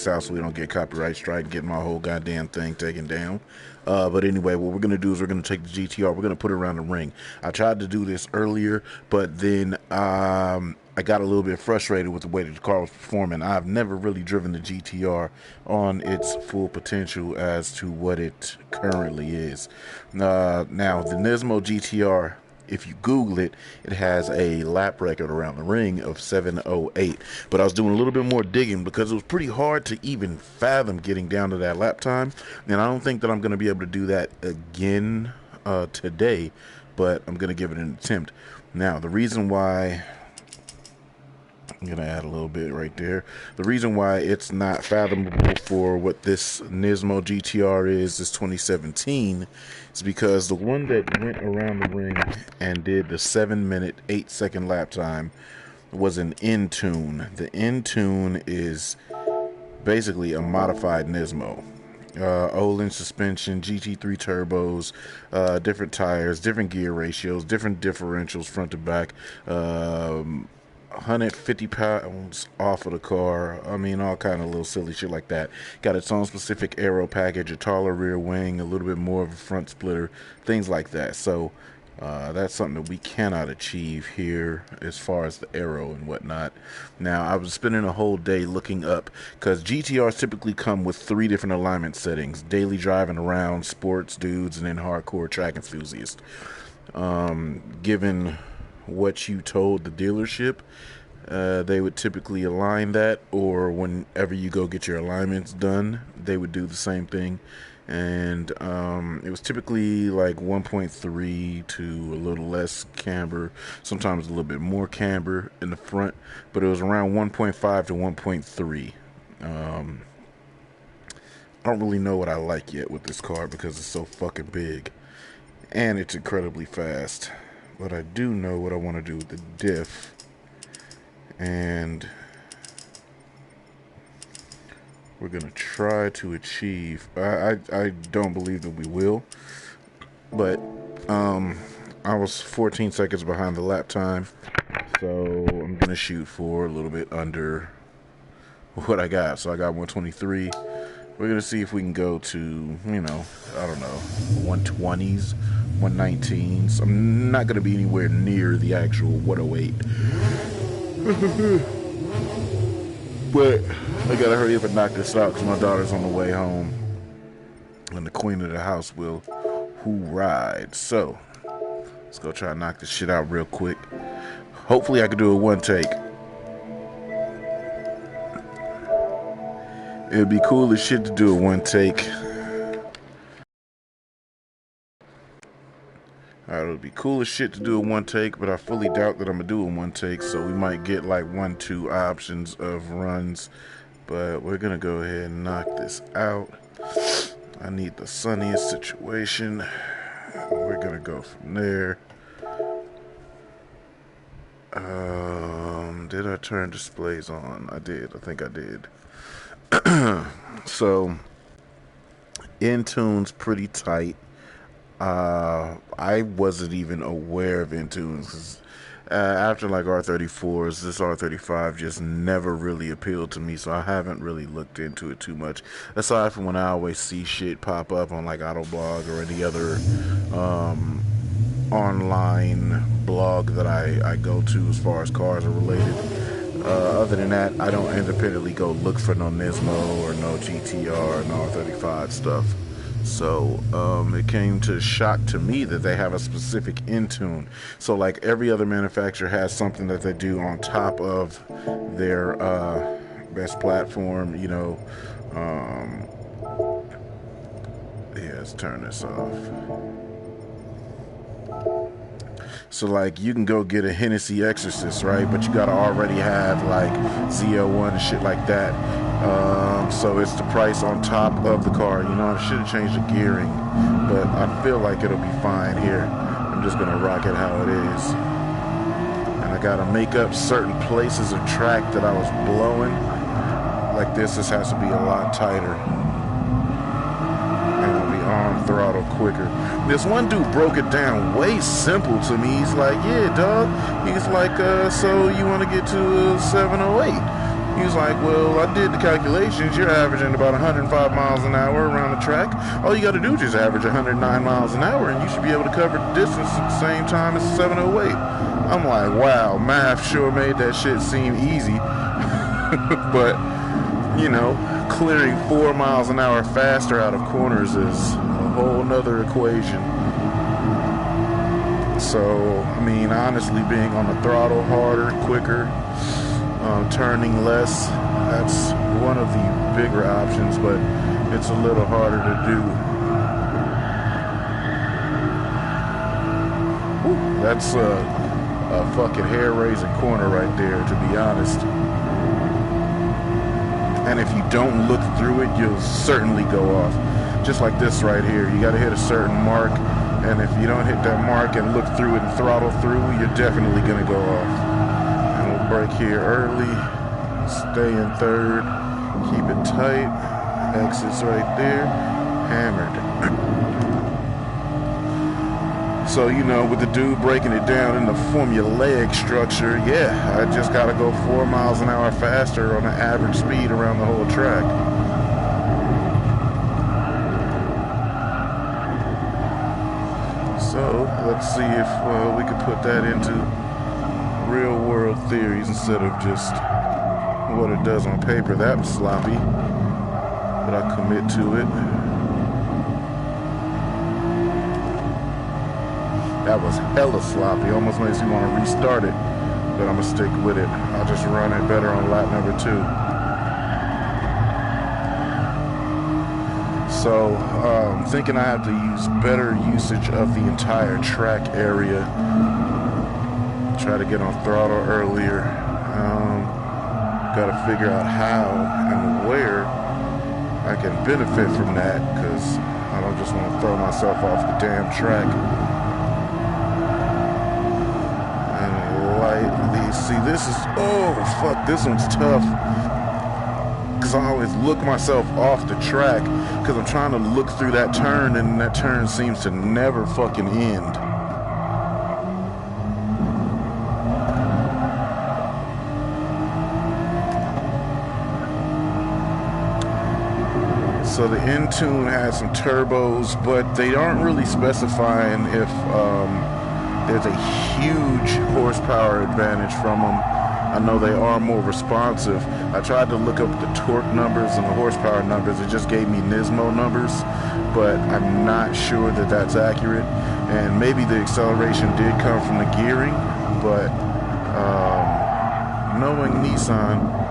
out so we don't get copyright strike and get my whole goddamn thing taken down. But anyway, what we're gonna do is we're gonna take the GTR, we're gonna put it around the ring. I tried to do this earlier, but then I got a little bit frustrated with the way that the car was performing. I've never really driven the GTR on its full potential as to what it currently is. Now, the Nismo GTR, if you Google it, it has a lap record around the ring of 7:08. But I was doing a little bit more digging because it was pretty hard to even fathom getting down to that lap time. And I don't think that I'm going to be able to do that again today, but I'm going to give it an attempt. Now, the reason why I'm going to add a little bit right there. The reason why it's not fathomable for what this Nismo GTR is, this 2017, is because the one that went around the ring and did the 7-minute, 8-second lap time was an Intune. The Intune is basically a modified Nismo. Olin suspension, GT3 turbos, different tires, different gear ratios, different differentials front to back, 150 pounds off of the car. I mean, all kind of little silly shit like that. Got its own specific aero package, a taller rear wing, a little bit more of a front splitter, things like that. So that's something that we cannot achieve here as far as the aero and whatnot. Now, I was spending a whole day looking up because GTRs typically come with 3 different alignment settings: daily driving around, sports dudes, and then hardcore track enthusiast. Given what you told the dealership, they would typically align that, or whenever you go get your alignments done, they would do the same thing. And it was typically like 1.3 to a little less camber, sometimes a little bit more camber in the front, but it was around 1.5 to 1.3. I don't really know what I like yet with this car because it's so fucking big and it's incredibly fast. But I do know what I want to do with the diff, and we're going to try to achieve, I don't believe that we will, but I was 14 seconds behind the lap time, so I'm going to shoot for a little bit under what I got. So I got 123. We're going to see if we can go to, I don't know, 120s, 119s. I'm not going to be anywhere near the actual 108. But I got to hurry up and knock this out because my daughter's on the way home. And the queen of the house will who ride. So, let's go try and knock this shit out real quick. Hopefully I can do a one take. It would be cool as shit to do a one take. Alright, it would be cool as shit to do a one take, but I fully doubt that I'm going to do a one take, so we might get like 1-2 options of runs. But we're going to go ahead and knock this out. I need the sunniest situation. We're going to go from there. Did I turn displays on? I did. I think I did. So, Intune's pretty tight. I wasn't even aware of Intunes because after like R34s, this R35 just never really appealed to me, so I haven't really looked into it too much, aside from when I always see shit pop up on like Autoblog or any other online blog that I go to as far as cars are related. Other than that, I don't independently go look for no Nismo or no GTR or no R35 stuff. So it came to shock to me that they have a specific Intune. So like every other manufacturer has something that they do on top of their best platform, Yeah, let's turn this off. So like you can go get a Hennessy Exorcist, right? But you gotta already have like Z01 and shit like that. So it's the price on top of the car. I should have changed the gearing, but I feel like it'll be fine here. I'm just gonna rock it how it is. And I gotta make up certain places of track that I was blowing. Like this has to be a lot tighter. And it'll be on throttle quicker. This one dude broke it down way simple to me. He's like, yeah, dog. He's like, so you want to get to 708? He was like, well, I did the calculations. You're averaging about 105 miles an hour around the track. All you got to do is just average 109 miles an hour, and you should be able to cover the distance at the same time as 708. I'm like, wow, math sure made that shit seem easy. But, you know, clearing 4 miles an hour faster out of corners is a whole nother equation. So, I mean, honestly, being on the throttle harder, quicker, turning less, that's one of the bigger options, but it's a little harder to do. Whew, that's a fucking hair-raising corner right there, to be honest. And if you don't look through it, you'll certainly go off. Just like this right here, you got to hit a certain mark, and if you don't hit that mark and look through it and throttle through, you're definitely going to go off. Brake here early, stay in third, keep it tight, exits right there, hammered. So, you know, with the dude breaking it down in the formulaic structure, yeah, I just gotta go 4 miles an hour faster on an average speed around the whole track. So, let's see if we can put that into real world theories instead of just what it does on paper. That was sloppy, but I commit to it. That was hella sloppy. Almost makes me want to restart it, but I'm gonna stick with it. I'll just run it better on lap number 2. So thinking I have to use better usage of the entire track area. Try to get on throttle earlier. Got to figure out how and where I can benefit from that, because I don't just want to throw myself off the damn track. And lightly, see, this is, oh fuck, this one's tough, because I always look myself off the track because I'm trying to look through that turn, and that turn seems to never fucking end. So the Intune has some turbos, but they aren't really specifying if there's a huge horsepower advantage from them. I know they are more responsive. I tried to look up the torque numbers and the horsepower numbers. It just gave me Nismo numbers, but I'm not sure that that's accurate. And maybe the acceleration did come from the gearing, but knowing Nissan,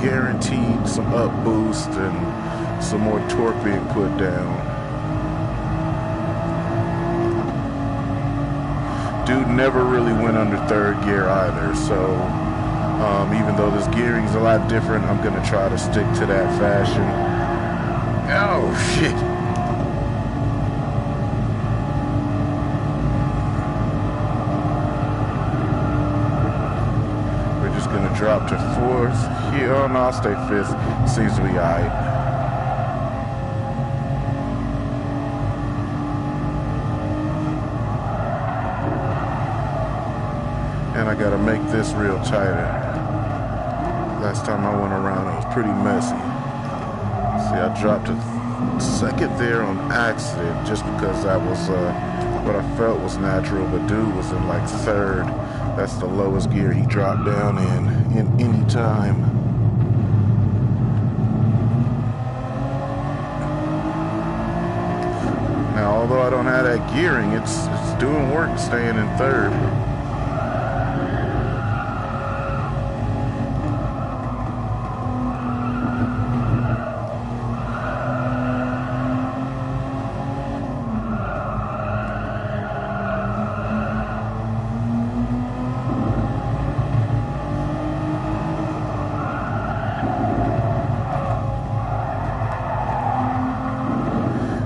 guaranteed some up boost and some more torque being put down. Dude never really went under third gear either, so even though this gearing's a lot different, I'm gonna try to stick to that fashion. Oh shit. Drop to 4th here. Oh no, I'll stay 5th. Seems to be alright. And I gotta make this real tighter. Last time I went around, it was pretty messy. See, I dropped to 2nd there on accident just because that was what I felt was natural, but dude was in like 3rd. That's the lowest gear he dropped down in any time. Now, although I don't have that gearing, it's doing work staying in 3rd.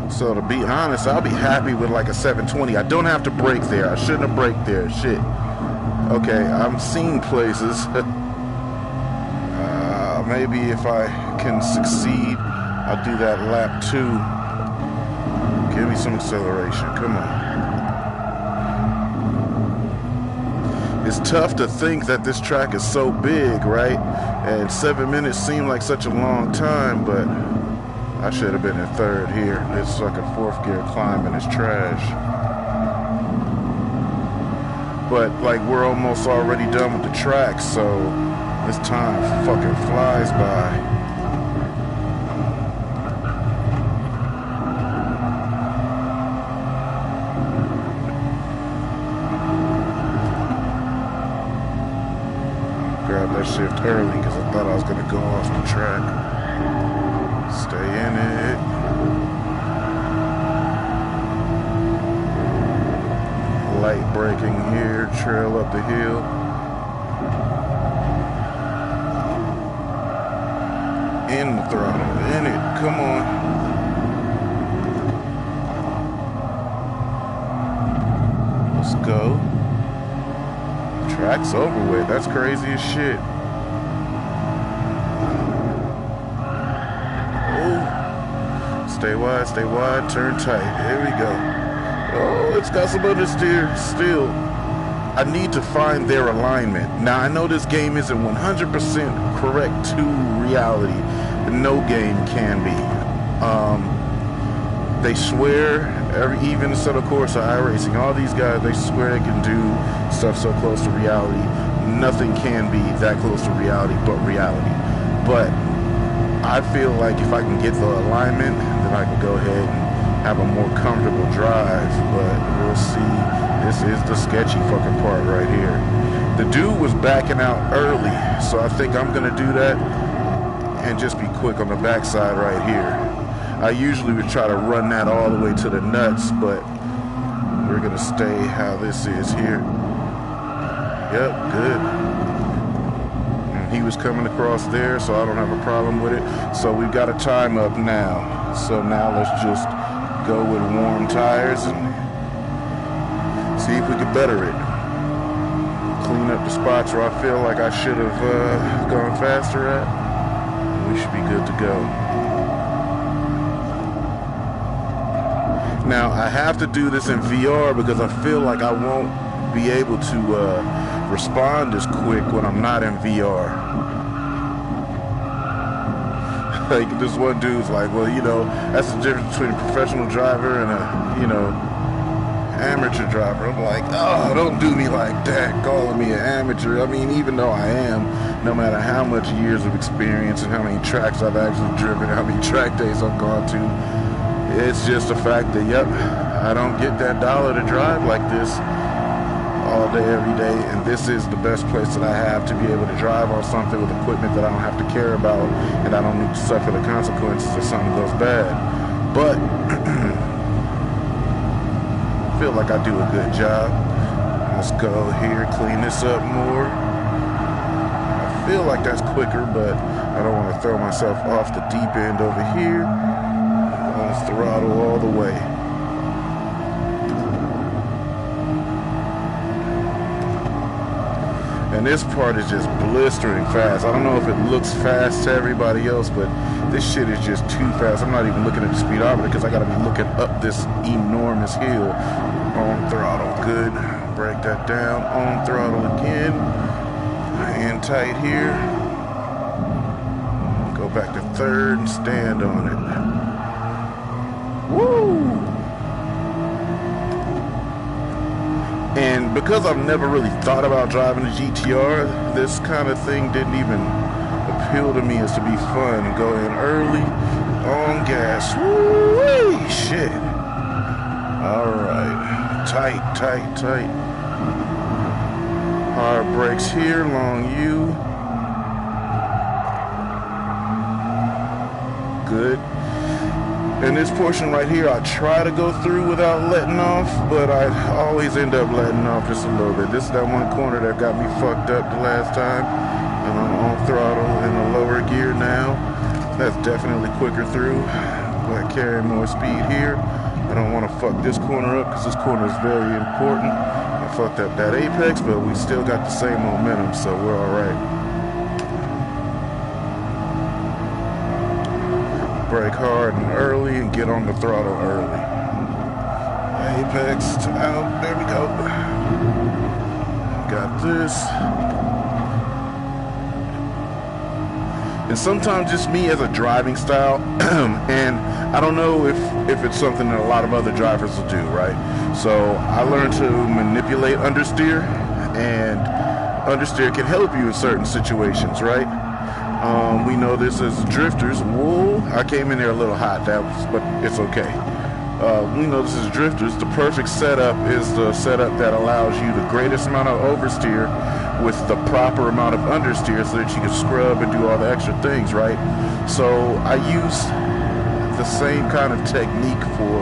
So to be honest, I'll be happy with like a 720. I don't have to brake there. I shouldn't have braked there. Shit. Okay, I'm seeing places. Maybe if I can succeed, I'll do that lap 2. Give me some acceleration. Come on. It's tough to think that this track is so big, right? And 7 minutes seemed like such a long time, but I should have been in third here. This fucking fourth gear climbing is trash. But like we're almost already done with the track, so this time fucking flies by. Grab that shift early because I thought I was going to go off the track. Stay in it. Light braking here, trail up the hill. In the throttle, in it, come on. Let's go. Track's over with. That's crazy as shit. Oh. Stay wide, turn tight. Here we go. Oh, it's got some understeer still. I need to find their alignment. Now, I know this game isn't 100% correct to reality. No game can be. They swear, even instead of course of iRacing, all these guys, they swear they can do stuff so close to reality. Nothing can be that close to reality but reality. But I feel like if I can get the alignment, then I can go ahead and have a more comfortable drive. But we'll see. This is the sketchy fucking part right here. The dude was backing out early, so I think I'm gonna do that and just be quick on the backside right here. I usually would try to run that all the way to the nuts, but we're gonna stay how this is here. Yep, good. And he was coming across there, so I don't have a problem with it. So we've got a time up now. So now let's just go with warm tires and see if we can better it. Clean up the spots where I feel like I should have gone faster at. We should be good to go. Now, I have to do this in VR because I feel like I won't be able to respond as quick when I'm not in VR. Like, this one dude's like, well, you know, that's the difference between a professional driver and a, you know, amateur driver. I'm like, oh, don't do me like that, calling me an amateur. I mean, even though I am, no matter how much years of experience and how many tracks I've actually driven, how many track days I've gone to, it's just a fact that, yep, I don't get that dollar to drive like this all day, every day, and this is the best place that I have to be able to drive on something with equipment that I don't have to care about, and I don't need to suffer the consequences if something goes bad. But I feel like I do a good job. Let's go here, clean this up more. I feel like that's quicker, but I don't want to throw myself off the deep end over here. Let's throttle all the way. And this part is just blistering fast. I don't know if it looks fast to everybody else, but this shit is just too fast. I'm not even looking at the speedometer because I gotta be looking up this enormous hill. On throttle, good. Break that down. On throttle again. Hand tight here. Go back to third and stand on it. Woo! And because I've never really thought about driving a GTR, this kind of thing didn't even appeal to me as to be fun. Go in early, on gas. Woo! Shit. Alright. Tight, tight, tight. Hard brakes here, long U. Good. In this portion right here, I try to go through without letting off, but I always end up letting off just a little bit. This is that one corner that got me fucked up the last time. And I'm on throttle in the lower gear now. That's definitely quicker through, but carrying more speed here. I don't want to fuck this corner up because this corner is very important. I fucked up that apex, but we still got the same momentum, so we're all right. Brake hard and early and get on the throttle early. Apex to out. There we go. got this. And sometimes just me as a driving style, and I don't know if it's something that a lot of other drivers will do, right? So I learned to manipulate understeer, and understeer can help you in certain situations, right? We know this as drifters. Whoa, I came in there a little hot, but it's okay. We know this as drifters. The perfect setup is the setup that allows you the greatest amount of oversteer with the proper amount of understeer so that you can scrub and do all the extra things, right? So I use the same kind of technique for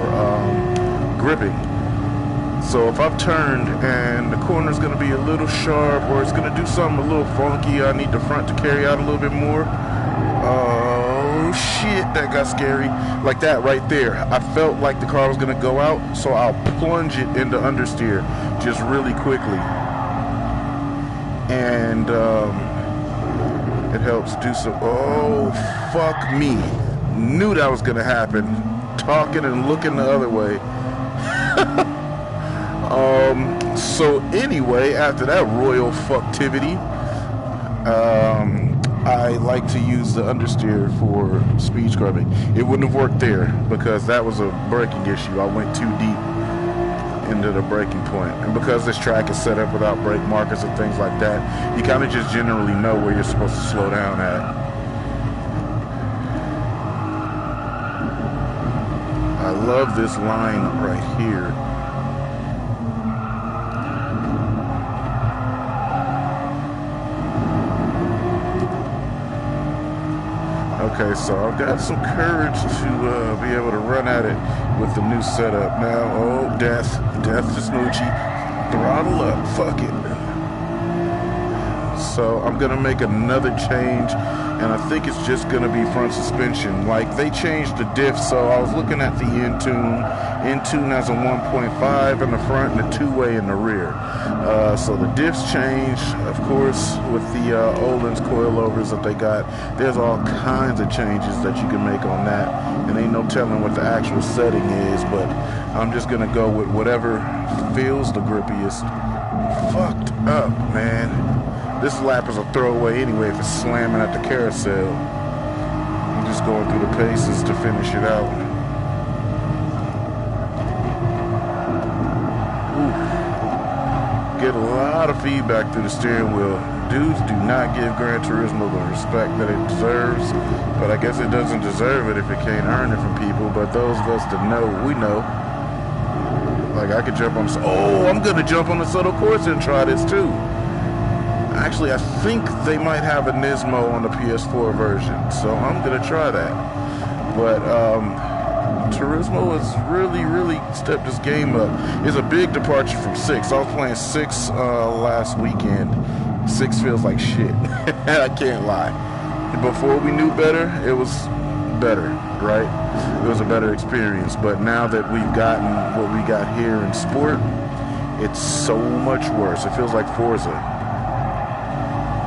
gripping. So if I've turned and the corner's going to be a little sharp or it's going to do something a little funky, I need the front to carry out a little bit more. Oh shit, that got scary. Like that right there. I felt like the car was going to go out, so I'll plunge it into understeer just really quickly. And it helps do so. Oh, fuck me. Knew that was going to happen. Talking and looking the other way. So anyway, after that royal fucktivity, I like to use the understeer for speed scrubbing. It wouldn't have worked there because that was a braking issue. I went too deep into the braking point. And because this track is set up without brake markers and things like that, you kind of just generally know where you're supposed to slow down at. I love this line right here. Okay, so I've got some courage to be able to run at it with the new setup now. Oh, death to Smoochie. Throttle up, fuck it. So I'm gonna make another change, and I think it's just gonna be front suspension. Like, they changed the diff, so I was looking at the Intune. Intune has a 1.5 in the front and a two-way in the rear. So the diffs changed, of course, with the Öhlins coilovers that they got. There's all kinds of changes that you can make on that, and ain't no telling what the actual setting is, but I'm just gonna go with whatever feels the grippiest. Fucked up, man. This lap is a throwaway anyway if it's slamming at the carousel. I'm just going through the paces to finish it out. Ooh. Get a lot of feedback through the steering wheel. Dudes do not give Gran Turismo the respect that it deserves, but I guess it doesn't deserve it if it can't earn it from people. But those of us that know, we know. Like, I could jump on... Oh, I'm going to jump on the Subtle Corsa and try this too. Actually, I think they might have a Nismo on the PS4 version, so I'm going to try that. But Turismo has really stepped this game up. It's a big departure from 6. I was playing 6 last weekend. 6 feels like shit. I can't lie. Before we knew better, it was better, right? It was a better experience. But now that we've gotten what we got here in Sport, it's so much worse. It feels like Forza.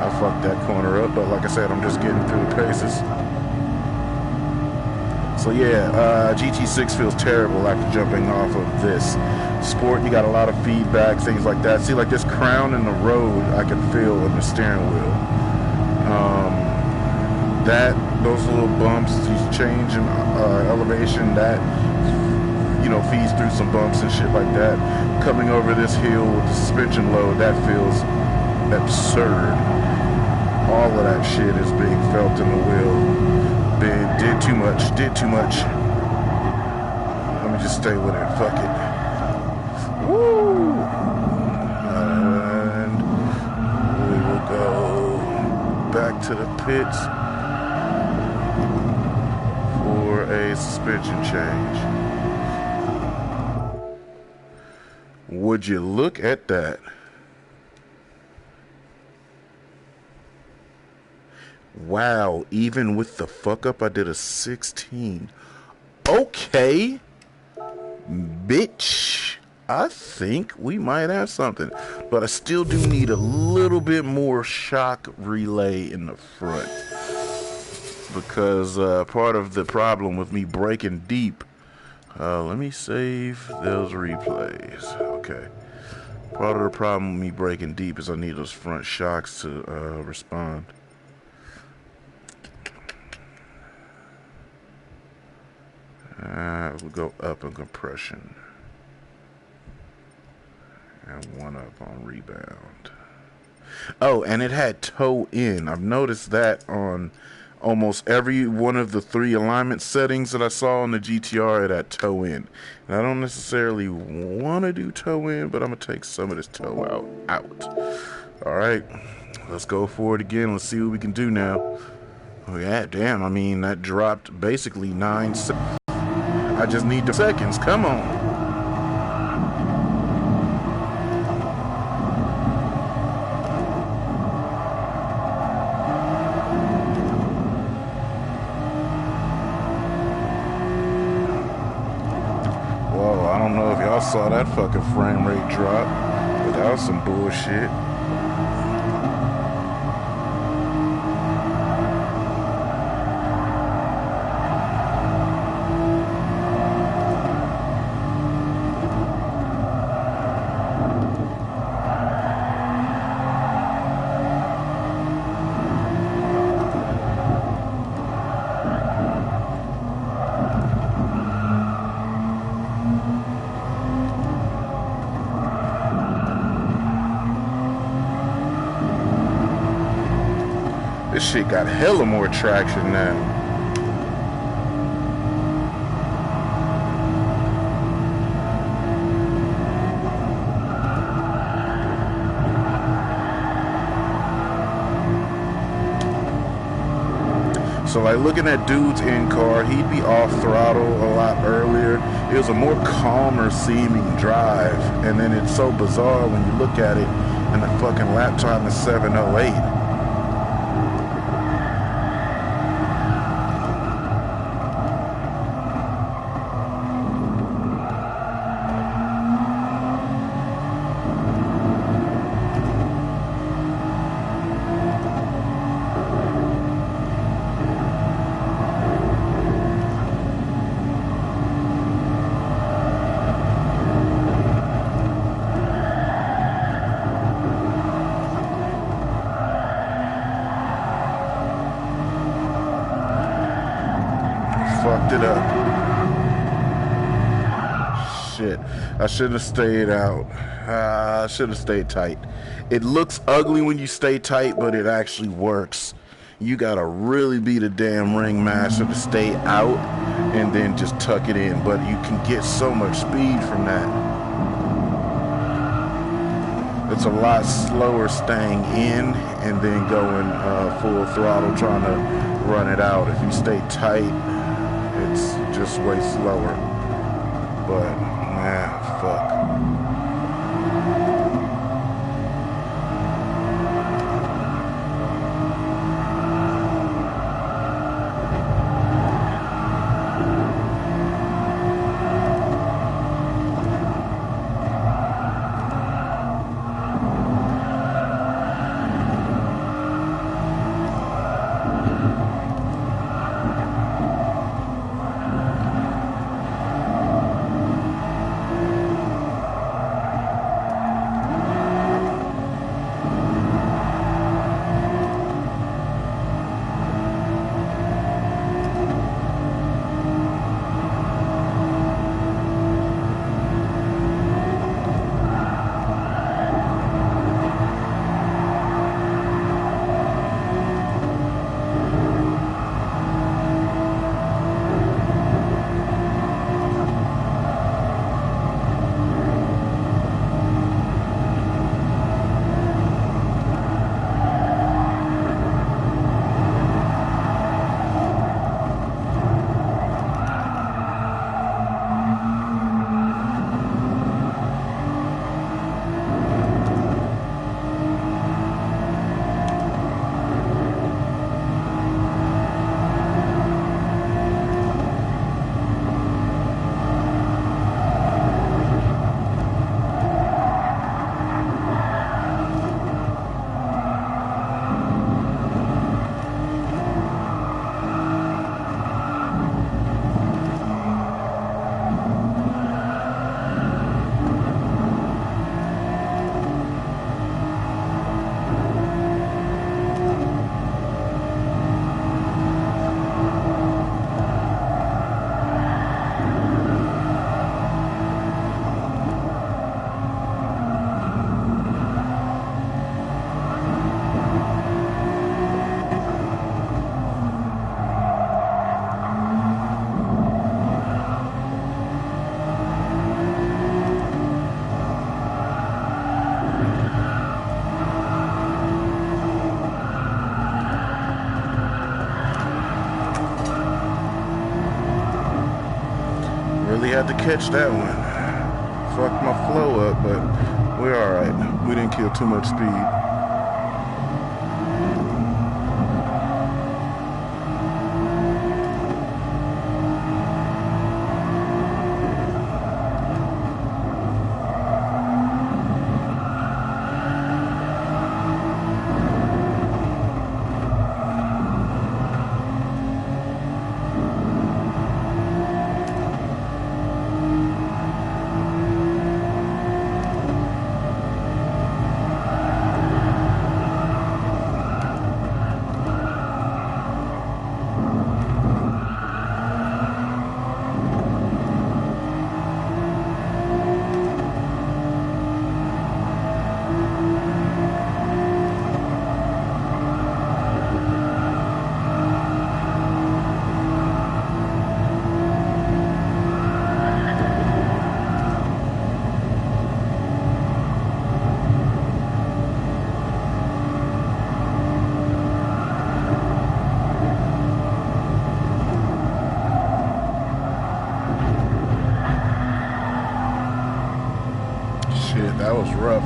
I fucked that corner up, but like I said, I'm just getting through the paces. So yeah, GT6 feels terrible after jumping off of this. Sport, you got a lot of feedback, things like that. See, like this crown in the road, I can feel in the steering wheel. Those little bumps, these change in elevation, that, you know, feeds through some bumps and shit like that. Coming over this hill with the suspension load, that feels absurd. All of that shit is being felt in the wheel. Did too much. Let me just stay with it. Fuck it. Woo! And we will go back to the pits for a suspension change. Would you look at that? Wow, even with the fuck up, I did a 16. Okay, bitch. I think we might have something. But I still do need a little bit more shock relay in the front. Because part of the problem with me braking deep... let me save those replays. Okay. Part of the problem with me braking deep is I need those front shocks to respond. We'll go up in compression. And one up on rebound. Oh, and it had toe in. I've noticed that on almost every one of the 3 alignment settings that I saw on the GTR. It had toe in. And I don't necessarily want to do toe in, but I'm going to take some of this toe out. Alright, let's go for it again. Let's see what we can do now. Oh yeah, damn, I mean, that dropped basically 9 seconds. I just need the seconds. Come on. I don't know if y'all saw that fucking frame rate drop, but that was some bullshit. This shit got hella more traction now. So like looking at dude's in-car, he'd be off throttle a lot earlier. It was a more calmer seeming drive. And then it's so bizarre when you look at it and the fucking lap time is 7:08. Fucked it up. Shit. I should have stayed out. I should have stayed tight. It looks ugly when you stay tight, but it actually works. You gotta really be the damn ringmaster to stay out and then just tuck it in. But you can get so much speed from that. It's a lot slower staying in and then going full throttle trying to run it out. If you stay tight, it's just way slower. But, man, fuck. Really had to catch that one. Fucked my flow up, but we're alright. We didn't kill too much speed. Shit, that was rough.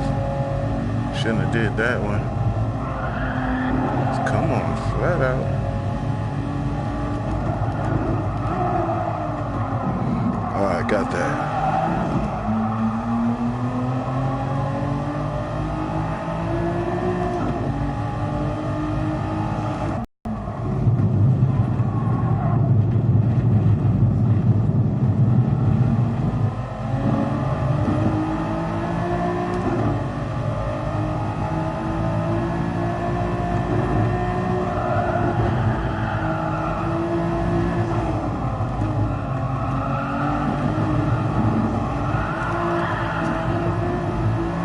Shouldn't have did that one. Come on, flat out. Alright, got that.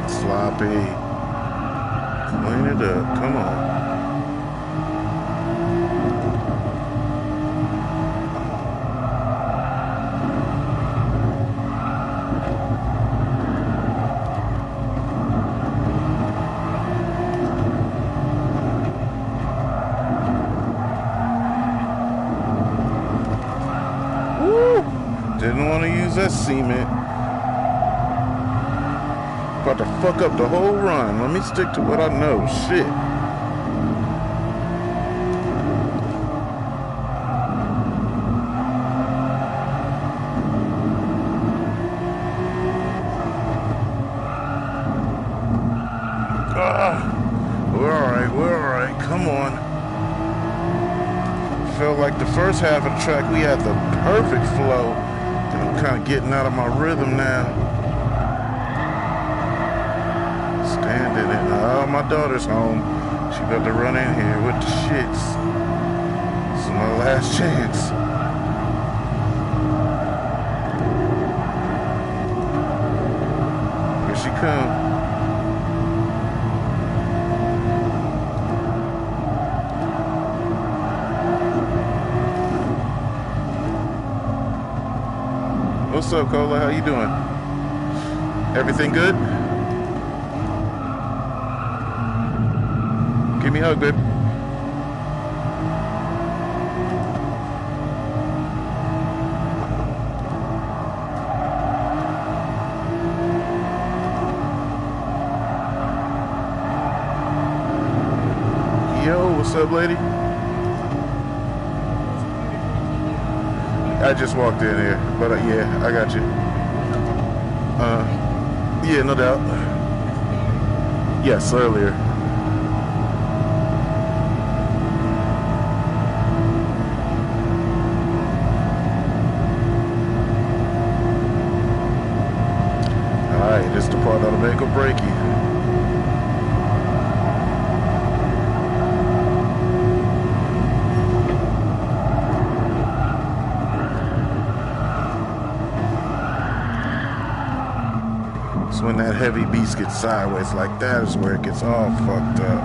Sloppy. Clean it up. Come on. Woo! Didn't want to use that cement. About to fuck up the whole run. Let me stick to what I know. Shit. We're alright. We're alright. Come on. Felt like the first half of the track we had the perfect flow. I'm kind of getting out of my rhythm now. Standing in. Oh, my daughter's home. She got to run in here with the shits. This is my last chance. Here she comes. What's up, Cola? How you doing? Everything good? Give me a hug, babe. Yo, what's up, lady? I just walked in here, but yeah, I got you. Yeah, no doubt. Yes, earlier. Alright, this is the part that'll make or break you. So when that heavy beast gets sideways like that is where it gets all fucked up.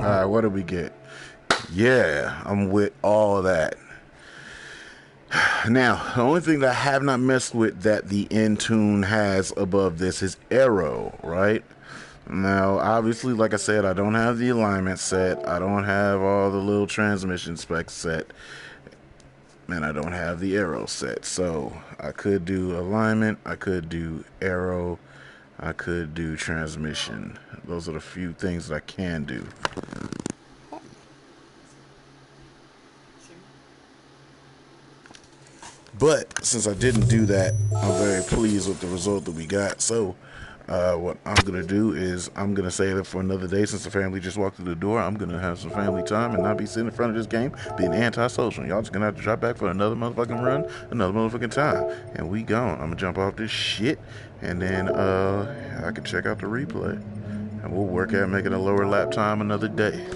Alright, what do we get? Yeah, I'm with all that. Now, the only thing that I have not messed with that the Intune has above this is aero, right? Now, obviously, like I said, I don't have the alignment set. I don't have all the little transmission specs set. And I don't have the arrow set. So I could do alignment. I could do arrow. I could do transmission. Those are the few things that I can do. But since I didn't do that, I'm very pleased with the result that we got. So, what I'm gonna do is I'm gonna save it for another day. Since the family just walked through the door, I'm gonna have some family time and not be sitting in front of this game being antisocial. Y'all just gonna have to drop back for another motherfucking run, another motherfucking time, and we gone. I'm gonna jump off this shit, and then I can check out the replay, and we'll work at making a lower lap time another day.